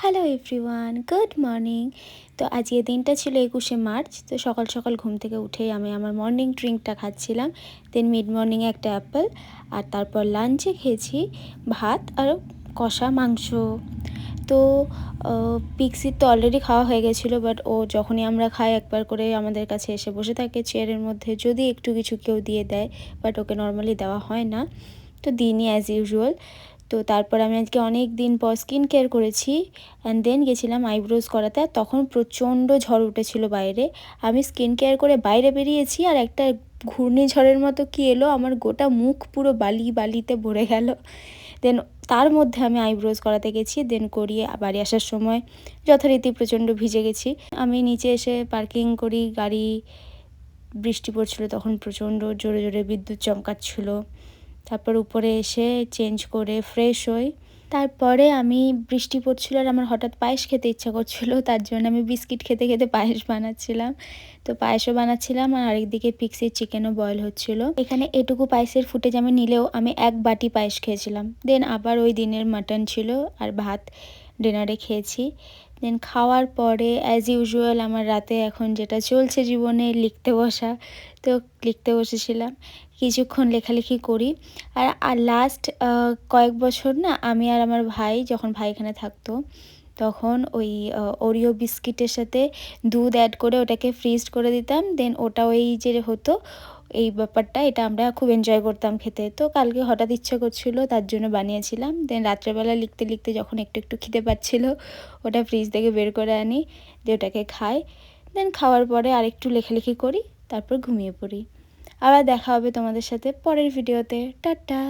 Hello everyone, good morning. তো আজকে দিনটা ছিল 21শে মার্চ। তো সকাল সকাল ঘুম থেকে উঠেই আমি আমার মর্নিং ড্রিঙ্কটা খাচ্ছিলাম। দেন মিড মর্নিংয়ে একটা অ্যাপেল, আর তারপর লাঞ্চে খেয়েছি ভাত আর কষা মাংস। তো পিক্সির তো অলরেডি খাওয়া হয়ে গেছিলো, বাট ও যখনই আমরা খাই একবার করে আমাদের কাছে এসে বসে থাকে চেয়ারের মধ্যে, যদি একটু কিছু কেউ দিয়ে দেয়, বাট ওকে নর্মালি দেওয়া হয় না, তো দিইনি অ্যাজ ইউজুয়াল। তো তারপর আমি আজকে অনেক দিন পর স্কিন কেয়ার করেছি অ্যান্ড দেন গেছিলাম আইব্রোজ করাতে। তখন প্রচণ্ড ঝড় উঠেছিল বাইরে। আমি স্কিন কেয়ার করে বাইরে বেরিয়েছি আর একটা ঘূর্ণিঝড়ের মতো কি এলো, আমার গোটা মুখ পুরো বালিতে ভরে গেল। দেন তার মধ্যে আমি আইব্রোজ করাতে গেছি, দেন করিয়ে বাড়ি আসার সময় যথারীতি প্রচণ্ড ভিজে গেছি। আমি নিচে এসে পার্কিং করি গাড়ি, বৃষ্টি পড়ছিল তখন, প্রচণ্ড জোরে জোরে বিদ্যুৎ চমকাচ্ছিল। তারপর উপরে এসে চেঞ্জ করে ফ্রেশ হই। তারপরে আমি বৃষ্টি পড়ছিল আর আমার হঠাৎ পায়েস খেতে ইচ্ছা করছিলো, তার জন্য আমি বিস্কিট খেতে খেতে পায়েস বানাচ্ছিলাম। তো পায়েসও বানাচ্ছিলাম আর আরেকদিকে পিক্সির চিকেনও বয়েল হচ্ছিলো। এখানে এটুকু পায়েসের ফুটেজ আমি নিলেও আমি 1 বাটি পায়েস খেয়েছিলাম। দেন আবার ওই দিনের মাটন ছিল আর ভাত ডিনারে খেয়েছি। দেন খাওয়ার পরে অ্যাজ ইউজুয়াল আমার রাতে এখন যেটা চলছে জীবনে, লিখতে বসা। তো লিখতে বসেছিলাম, কিছুক্ষণ লেখালেখি করি। আর লাস্ট কয়েক বছর না, আমি আর আমার ভাই, যখন ভাই এখানে থাকতো, তখন ওই ওরিও বিস্কিটের সাথে দুধ অ্যাড করে ওটাকে ফ্রিজ করে দিতাম। দেন ওটা ওই যে হতো, এই ব্যাপারটা এটা আমরা খুব এনজয় করতাম খেতে। তো কালকে হঠাৎ ইচ্ছা করছিল, তার জন্য বানিয়েছিলাম। দেন রাত্রেবেলা লিখতে লিখতে যখন একটু একটু খিদে পাচ্ছিল, ওটা ফ্রিজ থেকে বের করে আনি, দিয়ে ওটাকে খাই। দেন খাওয়ার পরে আরেকটু লেখালেখি করি, তারপর ঘুমিয়ে পড়ি। আবার দেখা হবে তোমাদের সাথে পরের ভিডিওতে। টাটা।